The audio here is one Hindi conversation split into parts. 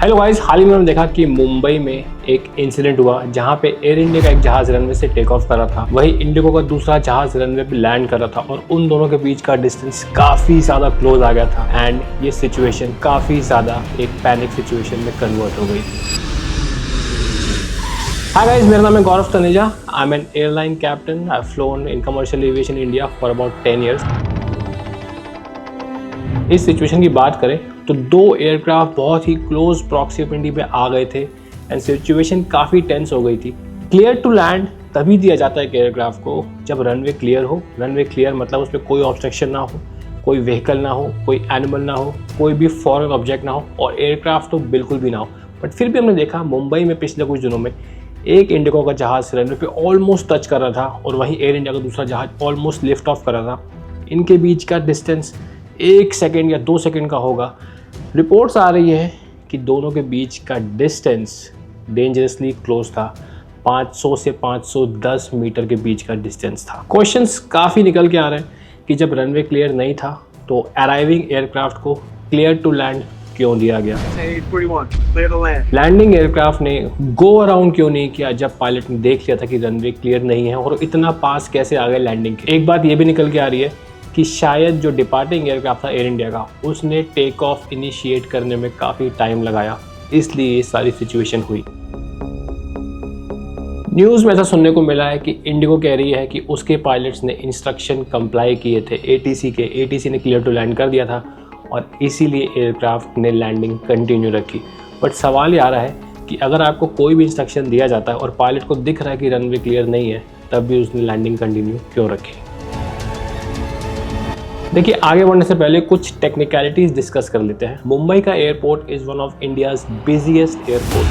हेलो गाइस, हाल ही में हमने देखा कि मुंबई में एक इंसिडेंट हुआ जहां पे एयर इंडिया का एक जहाज रनवे से टेक ऑफ कर रहा था, वही इंडिगो का दूसरा जहाज रनवे पे लैंड कर रहा था और उन दोनों के बीच का डिस्टेंस काफी ज्यादा क्लोज आ गया था एंड ये सिचुएशन काफी ज्यादा एक पैनिक सिचुएशन में कन्वर्ट हो गई। Hi guys, मेरा नाम है Gaurav Taneja. I am an airline captain. I have flown in commercial aviation India for about 10 years। इस सिचुएशन की बात करें तो दो एयरक्राफ्ट बहुत ही क्लोज प्रॉक्सिमिटी पे आ गए थे एंड सिचुएशन काफ़ी टेंस हो गई थी। क्लियर टू लैंड तभी दिया जाता है एक एयरक्राफ्ट को जब रनवे क्लियर हो। रनवे क्लियर मतलब उस पर कोई ऑब्स्ट्रक्शन ना हो, कोई व्हीकल ना हो, कोई एनिमल ना हो, कोई भी फॉरेन ऑब्जेक्ट ना हो और एयरक्राफ्ट तो बिल्कुल भी ना हो। बट फिर भी हमने देखा मुंबई में पिछले कुछ दिनों में एक इंडिगो का जहाज रनवे पे ऑलमोस्ट टच कर रहा था और वहीं एयर इंडिया का दूसरा जहाज ऑलमोस्ट लिफ्ट ऑफ कर रहा था। इनके बीच का डिस्टेंस 1 सेकेंड या 2 सेकेंड का होगा। रिपोर्ट्स आ रही है कि दोनों के बीच का डिस्टेंस डेंजरसली क्लोज था। 500 से 510 मीटर के बीच का डिस्टेंस था। क्वेश्चंस काफ़ी निकल के आ रहे हैं कि जब रनवे क्लियर नहीं था तो अराइविंग एयरक्राफ्ट को क्लियर टू लैंड क्यों दिया गया। लैंडिंग एयरक्राफ्ट ने गो अराउंड क्यों नहीं किया जब पायलट ने देख लिया था कि रनवे क्लियर नहीं है, और इतना पास कैसे आ गए लैंडिंग के। एक बात ये भी निकल के आ रही है कि शायद जो डिपार्टिंग एयरक्राफ्ट था एयर इंडिया का, उसने टेक ऑफ इनिशिएट करने में काफ़ी टाइम लगाया, इसलिए ये सारी सिचुएशन हुई। न्यूज़ में ऐसा सुनने को मिला है कि इंडिगो कह रही है कि उसके पायलट्स ने इंस्ट्रक्शन कंप्लाई किए थे एटीसी ने क्लियर टू लैंड कर दिया था और इसीलिए एयरक्राफ्ट ने लैंडिंग कंटिन्यू रखी। बट सवाल ये आ रहा है कि अगर आपको कोई भी इंस्ट्रक्शन दिया जाता है और पायलट को दिख रहा है कि रनवे क्लियर नहीं है, तब भी उसने लैंडिंग कंटिन्यू क्यों रखी। देखिए, आगे बढ़ने से पहले कुछ टेक्निकलिटीज डिस्कस कर लेते हैं। मुंबई का airport is one of India's busiest airport.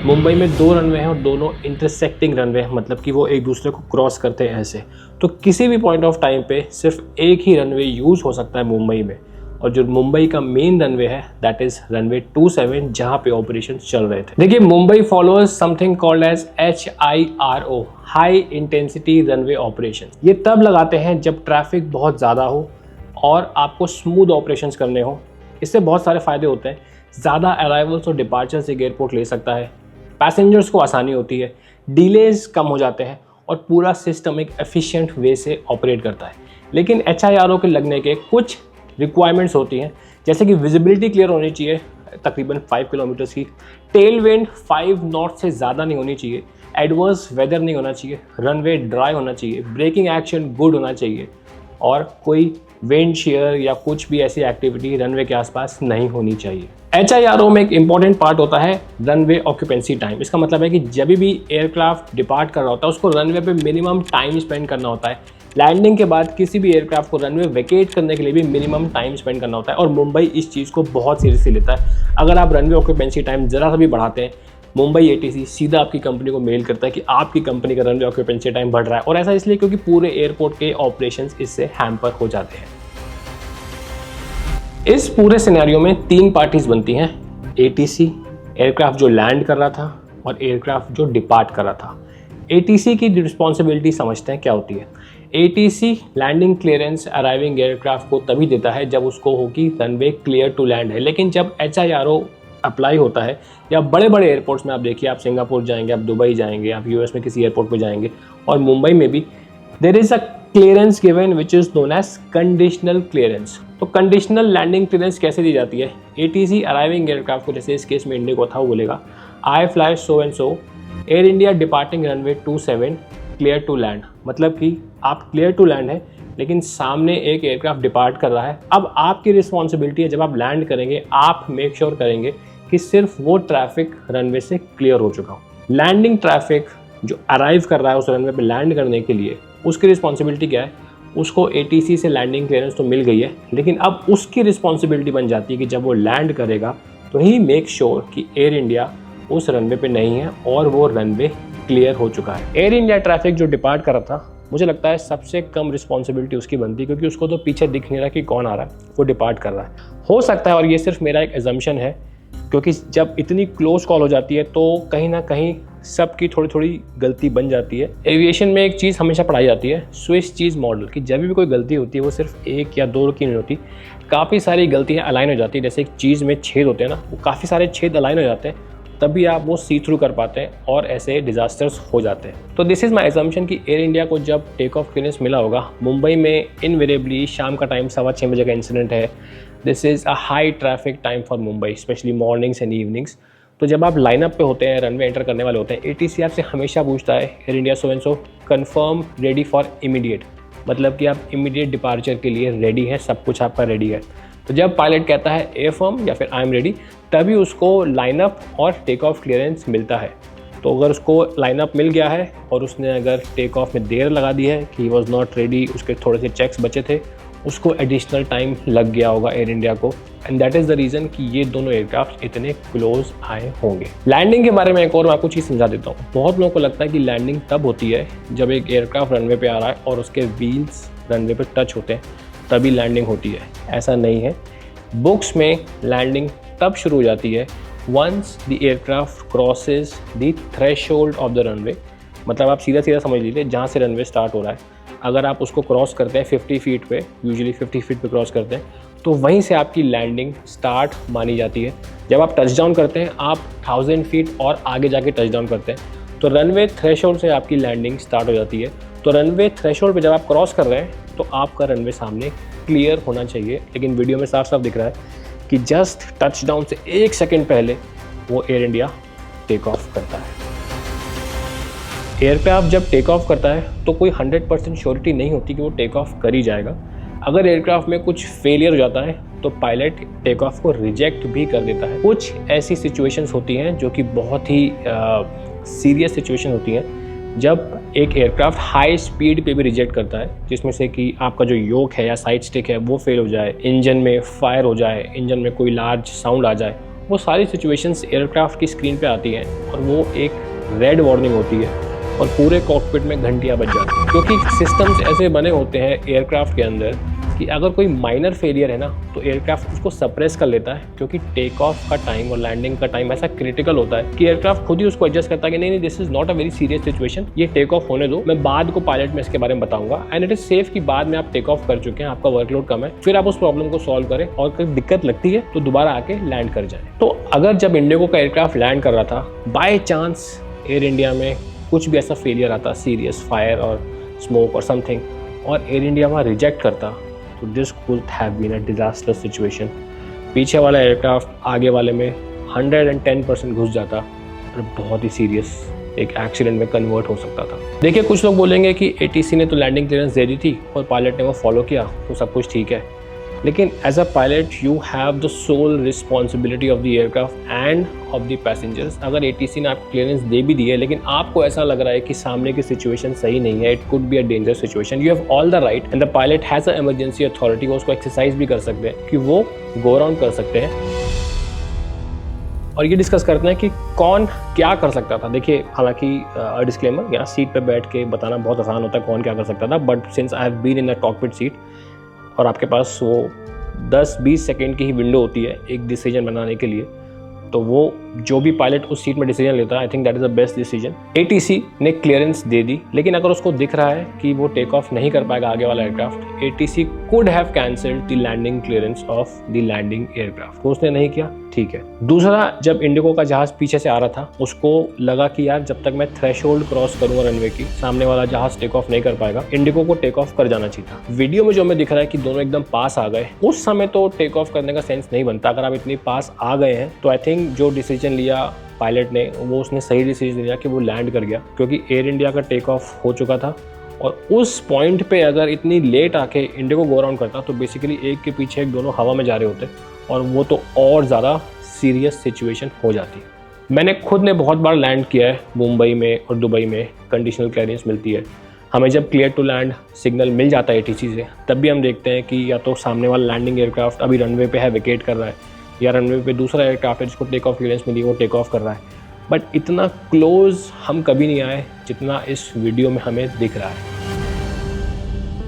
Mumbai में 2 रनवे हैं और दोनों इंटरसेक्टिंग रनवे हैं, मतलब कि वो एक दूसरे को क्रॉस करते हैं ऐसे। तो किसी भी पॉइंट ऑफ टाइम पे सिर्फ एक ही रनवे यूज़ हो सकता है मुंबई में, और जो मुंबई का मेन रनवे है दैट इज रनवे 27 जहाँ पे ऑपरेशन चल रहे थे। देखिए, Mumbai followers something called as HIRO, high intensity runway operation. ये तब लगाते हैं जब ट्रैफिक बहुत ज़्यादा हो और आपको स्मूथ ऑपरेशंस करने हो। इससे बहुत सारे फ़ायदे होते हैं। ज़्यादा अराइवल्स और डिपार्चर्स एक एयरपोर्ट ले सकता है, पैसेंजर्स को आसानी होती है, डिलेज कम हो जाते हैं और पूरा सिस्टम एक एफिशिएंट वे से ऑपरेट करता है। लेकिन HIRO के लगने के कुछ रिक्वायरमेंट्स होती हैं, जैसे कि विजिबिलिटी क्लियर होनी चाहिए तकरीबन 5 किलोमीटर्स की, टेल विंड 5 नॉट से ज़्यादा नहीं होनी चाहिए, एडवर्स वेदर नहीं होना चाहिए, रनवे ड्राई होना चाहिए, ब्रेकिंग एक्शन गुड होना चाहिए और कोई विंड शेयर या कुछ भी ऐसी एक्टिविटी रनवे के आसपास नहीं होनी चाहिए। HIRO में एक इंपॉर्टेंट पार्ट होता है रनवे ऑक्यूपेंसी टाइम। इसका मतलब है कि जब भी एयरक्राफ्ट डिपार्ट कर रहा होता है उसको रनवे पे मिनिमम टाइम स्पेंड करना होता है। लैंडिंग के बाद किसी भी एयरक्राफ्ट को रनवे वेकेट करने के लिए भी मिनिमम टाइम स्पेंड करना होता है और मुंबई इस चीज़ को बहुत सीरियसली लेता है। अगर आप रनवे ऑक्यूपेंसी टाइम ज़रा सा भी बढ़ाते हैं, मुंबई ATC सीधा आपकी कंपनी को मेल करता है कि आपकी कंपनी का रनवे ऑक्यूपेंसी टाइम बढ़ रहा है, और ऐसा इसलिए क्योंकि पूरे एयरपोर्ट के ऑपरेशंस इससे हैम्पर हो जाते हैं। इस पूरे सिनेरियो में 3 पार्टीज बनती हैं, ATC, एयरक्राफ्ट जो लैंड कर रहा था, और एयरक्राफ्ट जो डिपार्ट कर रहा था। ATC की रिस्पॉन्सिबिलिटी समझते हैं क्या होती है। ATC landing clearance arriving aircraft को तभी देता है जब उसको हो कि रनवे क्लियर टू लैंड है। लेकिन जब HIRO अप्लाई होता है या बड़े बड़े एयरपोर्ट्स में, आप देखिए, आप सिंगापुर जाएंगे, आप दुबई जाएंगे, आप US में किसी एयरपोर्ट पे जाएंगे, और मुंबई में भी there is a clearance given which is known as conditional clearance. तो कंडीशनल लैंडिंग क्लियरेंस कैसे दी जाती है। ATC अराइविंग एयरक्राफ्ट को, जैसे इस केस में इंडिगो था, वो बोलेगा I fly so and so, Air India departing runway 27 clear to land. मतलब कि आप क्लियर टू लैंड है लेकिन सामने एक एयरक्राफ्ट डिपार्ट कर रहा है। अब आपकी रिस्पॉन्सिबिलिटी है, जब आप लैंड करेंगे आप मेक श्योर करेंगे कि सिर्फ वो ट्रैफिक रनवे से क्लियर हो चुका हो। लैंडिंग ट्रैफिक जो अराइव कर रहा है उस रनवे पे लैंड करने के लिए, उसकी रिस्पॉन्सिबिलिटी क्या है। उसको ATC से लैंडिंग क्लियरेंस तो मिल गई है, लेकिन अब उसकी रिस्पॉन्सिबिलिटी बन जाती है कि जब वो लैंड करेगा तो ही मेक श्योर कि एयर इंडिया उस रनवे पे नहीं है और वो रनवे क्लियर हो चुका है। एयर इंडिया ट्रैफिक जो डिपार्ट कर रहा था, मुझे लगता है सबसे कम रिस्पॉन्सिबिलिटी उसकी बनती है, क्योंकि उसको तो पीछे दिख नहीं रहा कि कौन आ रहा है, वो डिपार्ट कर रहा है। हो सकता है, और ये सिर्फ मेरा एक एजम्पशन है, क्योंकि जब इतनी क्लोज कॉल हो जाती है तो कहीं ना कहीं सबकी थोड़ी थोड़ी गलती बन जाती है। एविएशन में एक चीज़ हमेशा पढ़ाई जाती है, स्विस चीज़ मॉडल, कि जब भी कोई गलती होती है वो सिर्फ 1 या 2 की नहीं होती, काफ़ी सारी गलतियाँ अलाइन हो जाती है। जैसे एक चीज़ में छेद होते हैं ना, वो काफ़ी सारे छेद अलाइन हो जाते हैं, तभी आप वो सी थ्रू कर पाते हैं और ऐसे डिजास्टर्स हो जाते हैं। तो दिस इज़ माई एजम्पशन कि एयर इंडिया को जब टेक ऑफ क्लियरेंस मिला होगा, मुंबई में इनवेरिएबली शाम का टाइम 6:15 बजे का इंसिडेंट है। This is a high traffic time for Mumbai, specially mornings and evenings. तो जब आप लाइनअप पे होते हैं, रनवे एंटर करने वाले होते हैं, ATC आपसे हमेशा पूछता है air India so and so confirm ready for immediate, मतलब कि आप इमीडिएट डिपार्चर के लिए रेडी हैं, सब कुछ आपका रेडी है। तो जब पायलट कहता है ए फर्म या फिर आई एम रेडी, तभी उसको लाइनअप और टेक ऑफ क्लियरेंस मिलता है। तो अगर उसको लाइनअप मिल गया है और उसने अगर टेक ऑफ में देर लगा दी है कि ही वॉज नॉट रेडी, उसके थोड़े से चेक्स बचे थे, उसको एडिशनल टाइम लग गया होगा एयर इंडिया को, and that is the reason कि ये दोनों एयरक्राफ्ट इतने क्लोज आए होंगे। लैंडिंग के बारे में एक और मैं आपको चीज़ समझा देता हूँ। बहुत लोगों को लगता है कि लैंडिंग तब होती है जब एक एयरक्राफ्ट रनवे पे आ रहा है और उसके व्हील्स रनवे पे टच होते हैं, तभी लैंडिंग होती है। ऐसा नहीं है। बुक्स में लैंडिंग तब शुरू हो जाती है once the aircraft crosses the threshold of the runway. मतलब आप सीधा सीधा समझ लीजिए, जहाँ से रनवे स्टार्ट हो रहा है, अगर आप उसको क्रॉस करते हैं 50 फीट पे, यूजुअली 50 फीट पे क्रॉस करते हैं, तो वहीं से आपकी लैंडिंग स्टार्ट मानी जाती है। जब आप टच डाउन करते हैं, आप 1000 फीट और आगे जाके टच डाउन करते हैं, तो रनवे थ्रेशोल्ड से आपकी लैंडिंग स्टार्ट हो जाती है। तो रनवे थ्रेशोल्ड पे जब आप क्रॉस कर रहे हैं, तो आपका रनवे सामने क्लियर होना चाहिए। लेकिन वीडियो में साफ साफ दिख रहा है कि जस्ट टच डाउन से 1 सेकेंड पहले वो एयर इंडिया टेक ऑफ करता है। एयरक्राफ्ट जब टेक ऑफ करता है तो कोई 100% श्योरिटी नहीं होती कि वो टेक ऑफ कर ही जाएगा। अगर एयरक्राफ्ट में कुछ फेलियर हो जाता है तो पायलट टेक ऑफ को रिजेक्ट भी कर देता है। कुछ ऐसी सिचुएशंस होती हैं जो कि बहुत ही सीरियस सिचुएशन होती हैं, जब एक एयरक्राफ्ट हाई स्पीड पे भी रिजेक्ट करता है, जिसमें से कि आपका जो योक है या साइड स्टिक है वो फेल हो जाए, इंजन में फायर हो जाए, इंजन में कोई लार्ज साउंड आ जाए, वो सारी सिचुएशंस एयरक्राफ्ट की स्क्रीन पे आती हैं और वो एक रेड वार्निंग होती है और पूरे कॉकपिट में घंटियां बज जाती हैं। क्योंकि सिस्टम्स ऐसे बने होते हैं एयरक्राफ्ट के अंदर कि अगर कोई माइनर फेलियर है ना, तो एयरक्राफ्ट उसको सप्रेस कर लेता है, क्योंकि टेक ऑफ का टाइम और लैंडिंग का टाइम ऐसा क्रिटिकल होता है कि एयरक्राफ्ट खुद ही उसको एडजस्ट करता है कि नहीं, this is not a very serious situation, ये टेक ऑफ होने दो, मैं बाद को पायलट में इसके बारे में बताऊंगा, एंड इट इज सेफ कि बाद में आप टेक ऑफ कर चुके हैं, आपका वर्कलोड कम है, फिर आप उस प्रॉब्लम को सॉल्व करें और कोई दिक्कत लगती है तो दोबारा आके लैंड कर जाए। तो अगर जब इंडिगो का एयरक्राफ्ट लैंड कर रहा था, बाय चांस एयर इंडिया में कुछ भी ऐसा फेलियर आता, सीरियस फायर और स्मोक और समथिंग, और एयर इंडिया वहाँ रिजेक्ट करता, तो this could have been a disasters situation. पीछे वाला एयरक्राफ्ट आगे वाले में 110% घुस जाता और बहुत ही सीरियस एक एक्सीडेंट में कन्वर्ट हो सकता था। देखिए, कुछ लोग बोलेंगे कि ATC ने तो लैंडिंग क्लियरेंस दे दी थी और पायलट ने वो फॉलो किया तो सब कुछ ठीक है, लेकिन as a pilot you have the sole responsibility of the aircraft and of the passengers. अगर ATC ने आपको क्लियरेंस दे भी दी है, लेकिन आपको ऐसा लग रहा है कि सामने की सिचुएशन सही नहीं है, it could be a dangerous situation, you have all the right and the pilot has a emergency authority, वो उसको एक्सरसाइज भी कर सकते हैं कि वो गो अराउंड कर सकते हैं। और ये डिस्कस करते हैं कि कौन क्या कर सकता था। देखिए, हालांकि डिस्क्लेमर, यहाँ सीट पे बैठ के बताना बहुत आसान होता है कौन क्या कर सकता था, but since I have been in the cockpit seat और आपके पास वो 10-20 सेकेंड की ही विंडो होती है एक डिसीजन बनाने के लिए, तो वो जो भी पायलट उस सीट में डिसीजन लेता है, I think that is the best decision. ATC ने क्लियरेंस दे दी, लेकिन अगर उसको दिख रहा है कि वो टेक ऑफ नहीं कर पाएगा आगे वाला aircraft, ATC could have cancelled the landing clearance of the landing aircraft. तो उसने नहीं किया, ठीक है। दूसरा, जब इंडिगो का जहाज पीछे से आ रहा था, उसको लगा कि यार जब तक मैं थ्रेशोल्ड क्रॉस करूंगा रनवे की, सामने वाला जहाज टेक ऑफ नहीं कर पाएगा, इंडिगो को टेक ऑफ कर जाना चाहिए था। वीडियो में जो हमें दिख रहा है कि दोनों एकदम पास आ गए, उस समय तो टेक ऑफ करने का सेंस नहीं बनता। अगर आप इतनी पास आ गए हैं तो आई थिंक जो डिसीजन लिया पायलट ने, वो उसने सही डिसीजन लिया कि वो लैंड कर गया, क्योंकि एयर इंडिया का टेक ऑफ हो चुका था और उस पॉइंट पे अगर इतनी लेट आके इंडिगो गो अराउंड करता तो बेसिकली एक के पीछे एक दोनों हवा में जा रहे होते और वो तो और ज़्यादा सीरियस सिचुएशन हो जाती। मैंने खुद ने बहुत बार लैंड किया है मुंबई में और दुबई में, कंडीशनल क्लियरेंस मिलती है हमें। जब क्लियर टू लैंड सिग्नल मिल जाता है ATC से, तब भी हम देखते हैं कि या तो सामने वाला लैंडिंग एयरक्राफ्ट अभी रनवे पे है, वेकेट कर रहा है, या रनवे पे दूसरा एयरक्राफ्ट है जिसको टेक ऑफ क्लियरेंस मिली, वो टेक ऑफ कर रहा है। बट इतना क्लोज हम कभी नहीं आए जितना इस वीडियो में हमें दिख रहा है।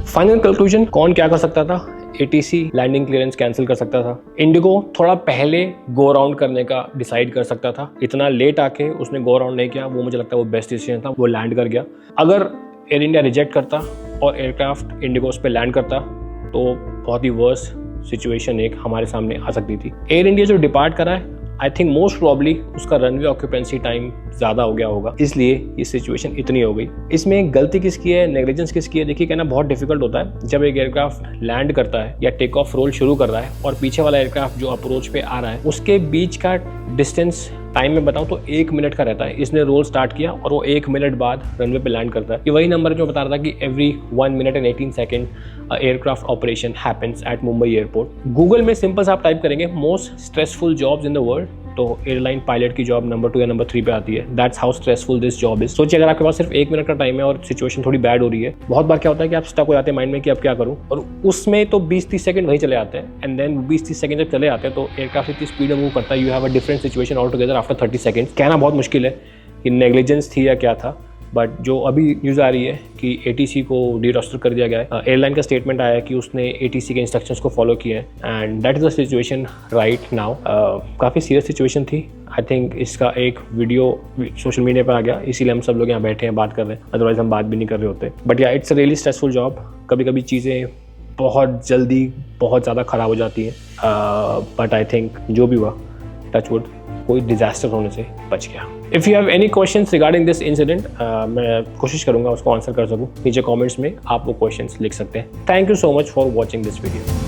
फाइनल कंक्लूजन, कौन क्या कर सकता था? ATC लैंडिंग क्लियरेंस कैंसिल कर सकता था। इंडिगो थोड़ा पहले गो अराउंड करने का डिसाइड कर सकता था। इतना लेट आके उसने गो अराउंड नहीं किया, वो मुझे लगता है वो बेस्ट डिसीजन था, वो लैंड कर गया। अगर एयर इंडिया रिजेक्ट करता और एयरक्राफ्ट इंडिगो उस पर लैंड करता तो बहुत ही वर्स सिचुएशन एक हमारे सामने आ सकती थी। एयर इंडिया जो डिपार्ट करा है, आई थिंक मोस्ट प्रॉब्ली उसका रनवे ऑक्यूपेंसी टाइम ज़्यादा हो गया होगा, इसलिए ये सिचुएशन इतनी हो गई। इसमें गलती किसकी है, नेग्लिजेंस किसकी है, देखिए कहना बहुत डिफिकल्ट होता है। जब एक एयरक्राफ्ट लैंड करता है या टेक ऑफ रोल शुरू कर रहा है और पीछे वाला एयरक्राफ्ट जो अप्रोच पे आ रहा है, उसके बीच का डिस्टेंस टाइम में बताऊं तो 1 मिनट का रहता है। इसने रोल स्टार्ट किया और वो 1 मिनट बाद रनवे पे लैंड करता है। ये वही नंबर जो बता रहा था कि every 1 minute and 18 second aircraft operation happens at Mumbai airport. Google में सिंपल से आप टाइप करेंगे most stressful jobs in the world, तो एयरलाइन पायलट की जॉब नंबर 2 या नंबर 3 पे आती है। That's how stressful this job is. सोचिए अगर आपके पास सिर्फ 1 मिनट का टाइम है और सिचुएशन थोड़ी बैड हो रही है, बहुत बार क्या होता है कि आप स्टक हो जाते हैं माइंड में कि अब क्या करूं, और उसमें तो 20-30 सेकंड वही चले आते हैं। एंड देन 20-30 सेकंड जब चले आते हैं तो एयरक्राफ्ट इतनी स्पीड में मूव करता है, you have a different situation all together after 30 second. कहना बहुत मुश्किल है कि नेग्लिजेंस थी या क्या था, बट जो अभी न्यूज़ आ रही है कि ATC को डी-रोस्टर कर दिया गया है। एयरलाइन का स्टेटमेंट आया है कि उसने ATC के इंस्ट्रक्शंस को फॉलो किया है and that is the situation right now. काफ़ी सीरियस सिचुएशन थी। आई थिंक इसका एक वीडियो सोशल मीडिया पर आ गया, इसीलिए हम सब लोग यहाँ बैठे हैं बात कर रहे हैं, अदरवाइज हम बात भी नहीं कर रहे होते। बट या it's a really stressful job. कभी कभी चीज़ें बहुत जल्दी बहुत ज़्यादा ख़राब हो जाती हैं, बट आई थिंक जो भी हुआ, टच वुड, कोई डिजास्टर होने से बच गया। If you have any questions regarding this incident, मैं कोशिश करूंगा उसको आंसर कर सकूं। नीचे कमेंट्स में आप वो क्वेश्चंस लिख सकते हैं। Thank you so much for watching this video.